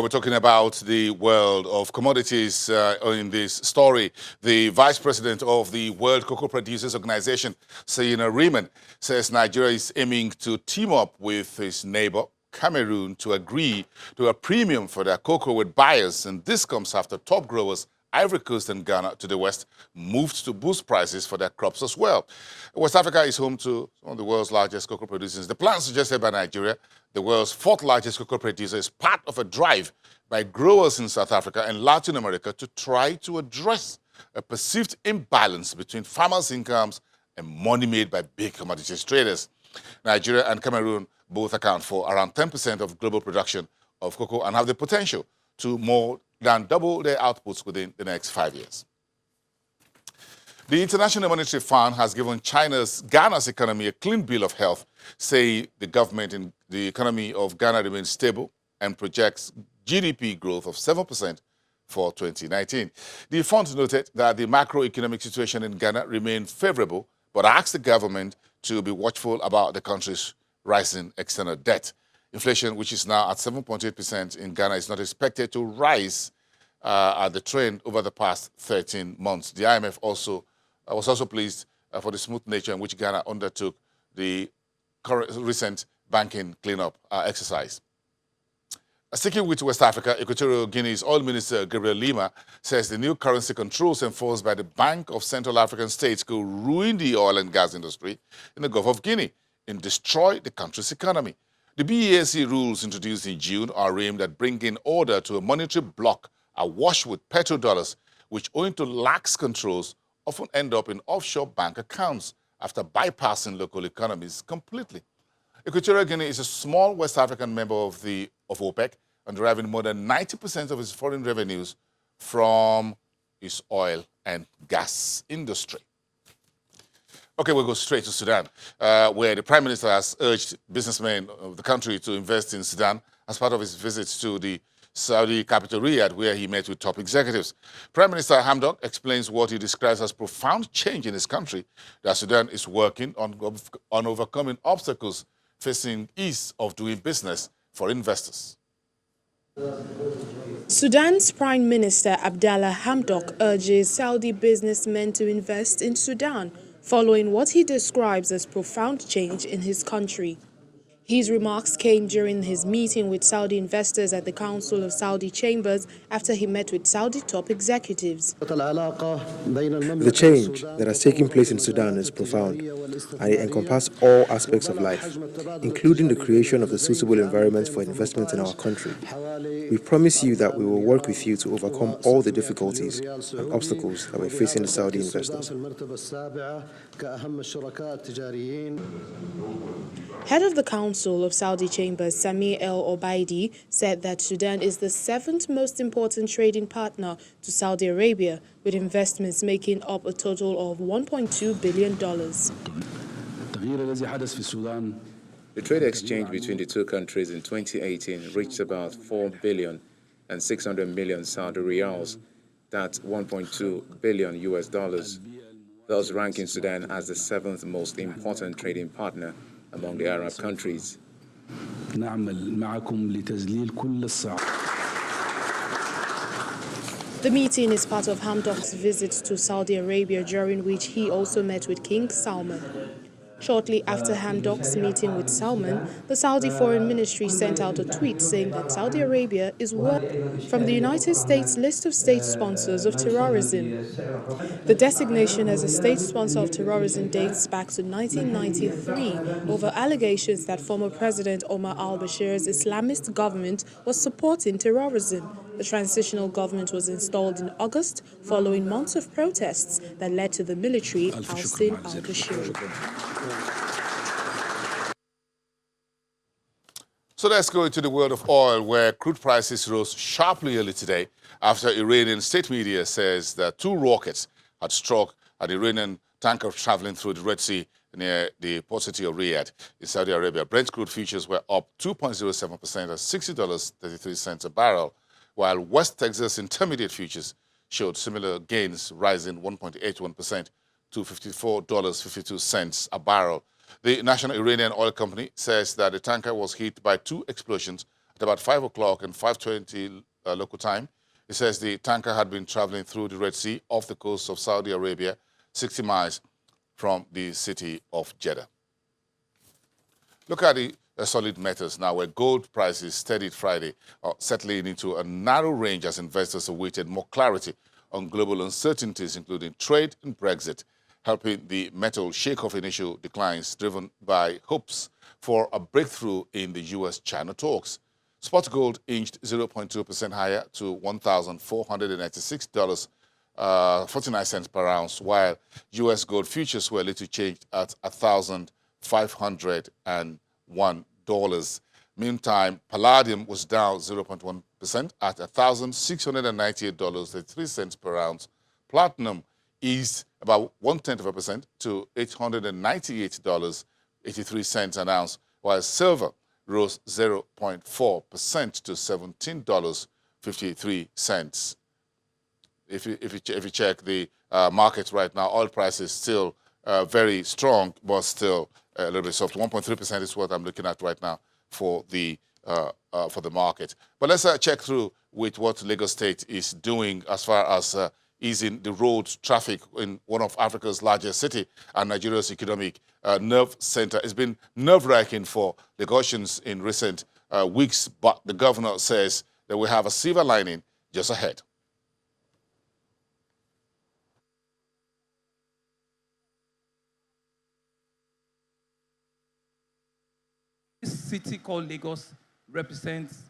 We're talking about the world of commodities in this story. The vice president of the World Cocoa Producers Organization, Sayina Riemann, says Nigeria is aiming to team up with its neighbor, Cameroon, to agree to a premium for their cocoa with buyers. And this comes after top growers Ivory Coast and Ghana to the west moved to boost prices for their crops as well. West Africa is home to one of the world's largest cocoa producers. The plan suggested by Nigeria, the world's fourth largest cocoa producer, is part of a drive by growers in South Africa and Latin America to try to address a perceived imbalance between farmers' incomes and money made by big commodities traders. Nigeria and Cameroon both account for around 10% of global production of cocoa and have the potential to more than double their outputs within the next 5 years. The International Monetary Fund has given Ghana's economy a clean bill of health, saying the government in the economy of Ghana remains stable and projects GDP growth of 7% for 2019. The fund noted that the macroeconomic situation in Ghana remained favorable, but asked the government to be watchful about the country's rising external debt. Inflation, which is now at 7.8% in Ghana, is not expected to rise at the trend over the past 13 months. The IMF was also pleased for the smooth nature in which Ghana undertook the recent banking cleanup exercise. Sticking with West Africa, Equatorial Guinea's Oil Minister Gabriel Lima says the new currency controls enforced by the Bank of Central African States could ruin the oil and gas industry in the Gulf of Guinea and destroy the country's economy. The BEAC rules introduced in June are aimed at bringing order to a monetary bloc awash with petrodollars, which, owing to lax controls, often end up in offshore bank accounts after bypassing local economies completely. Equatorial Guinea is a small West African member of OPEC and deriving more than 90% of its foreign revenues from its oil and gas industry. Okay, we'll go straight to Sudan, where the Prime Minister has urged businessmen of the country to invest in Sudan as part of his visits to the Saudi capital Riyadh, where he met with top executives. Prime Minister Hamdok explains what he describes as profound change in his country, that Sudan is working on overcoming obstacles facing ease of doing business for investors. Sudan's Prime Minister Abdallah Hamdok urges Saudi businessmen to invest in Sudan, following what he describes as profound change in his country. His remarks came during his meeting with Saudi investors at the Council of Saudi Chambers after he met with Saudi top executives. The change that has taken place in Sudan is profound, and it encompasses all aspects of life, including the creation of the suitable environment for investment in our country. We promise you that we will work with you to overcome all the difficulties and obstacles that we're facing the Saudi investors. Head of the Council of Saudi Chambers, Sami El Obaidi, said that Sudan is the seventh most important trading partner to Saudi Arabia, with investments making up a total of $1.2 billion. The trade exchange between the two countries in 2018 reached about 4 billion and 600 million Saudi riyals, that's 1.2 billion US dollars, thus ranking Sudan as the seventh most important trading partner among the Arab countries. The meeting is part of Hamdok's visit to Saudi Arabia, during which he also met with King Salman. Shortly after Hamdok's meeting with Salman, the Saudi Foreign Ministry sent out a tweet saying that Saudi Arabia is wiped from the United States list of state sponsors of terrorism. The designation as a state sponsor of terrorism dates back to 1993 over allegations that former President Omar al-Bashir's Islamist government was supporting terrorism. The transitional government was installed in August following months of protests that led to the military ousting al-Bashir. So let's go into the world of oil, where crude prices rose sharply early today after Iranian state media says that 2 rockets had struck an Iranian tanker traveling through the Red Sea near the port city of Riyadh in Saudi Arabia. Brent crude futures were up 2.07% at $60.33 a barrel, while West Texas Intermediate futures showed similar gains, rising 1.81% to $54.52 a barrel. The National Iranian Oil Company says that the tanker was hit by 2 explosions at about 5 o'clock and 5:20 local time. It says the tanker had been traveling through the Red Sea off the coast of Saudi Arabia, 60 miles from the city of Jeddah. Look at the solid metals now, where gold prices steadied Friday, settling into a narrow range as investors awaited more clarity on global uncertainties, including trade and Brexit, helping the metal shake off initial declines driven by hopes for a breakthrough in the U.S.-China talks. Spot gold inched 0.2% higher to $1,496.49 per ounce, while U.S. gold futures were little changed at $1,501. Meantime, palladium was down 0.1% at $1,698.33 per ounce. Platinum eased about 0.1% to $898.83 an ounce, while silver rose 0.4% to $17.53. If you check the market right now, oil prices still very strong, but still a little bit soft. 1.3% is what I'm looking at right now for the market. But let's check through with what Lagos State is doing as far as easing the road traffic in one of Africa's largest city and Nigeria's economic nerve center. It's been nerve-wracking for Lagosians in recent weeks, but the governor says that we have a silver lining just ahead. This city called Lagos represents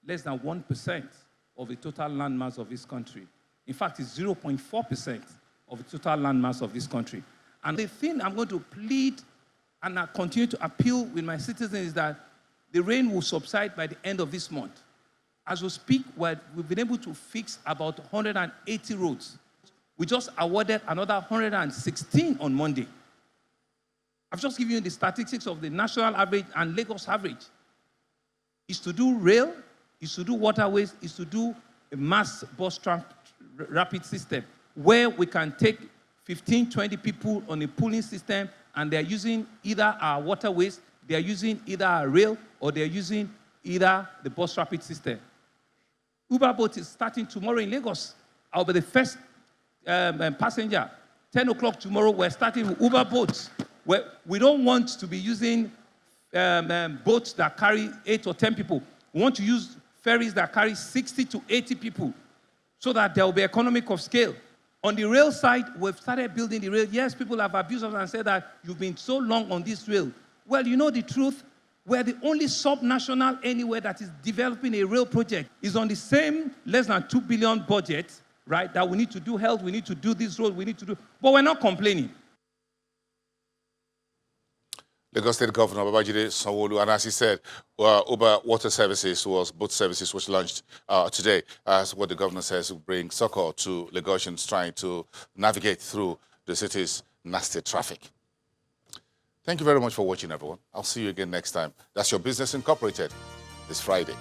less than 1% of the total landmass of this country. In fact, it's 0.4% of the total landmass of this country. And the thing I'm going to plead and I continue to appeal with my citizens is that the rain will subside by the end of this month. As we speak, we've been able to fix about 180 roads. We just awarded another 116 on Monday. I've just given you the statistics of the national average and Lagos average. It's to do rail, it's to do waterways, it's to do a mass bus rapid system where we can take 15, 20 people on a pooling system and they're using either our waterways, they're using either our rail, or they're using either the bus rapid system. Uber boat is starting tomorrow in Lagos. I'll be the first passenger. 10 o'clock tomorrow, we're starting with Uber boats. We don't want to be using boats that carry 8 or 10 people. We want to use ferries that carry 60 to 80 people so that there will be economic of scale. On the rail side, we've started building the rail. Yes, people have abused us and said that you've been so long on this rail. Well, you know the truth. We're the only subnational anywhere that is developing a rail project. It's on the same less than 2 billion budget, right, that we need to do health, we need to do this road, we need to do, but we're not complaining. Lagos State Governor Babajide Sanwo-Olu, and as he said, Uber boat services was launched today. As what the governor says will bring succor to Lagosians trying to navigate through the city's nasty traffic. Thank you very much for watching, everyone. I'll see you again next time. That's your Business Incorporated this Friday.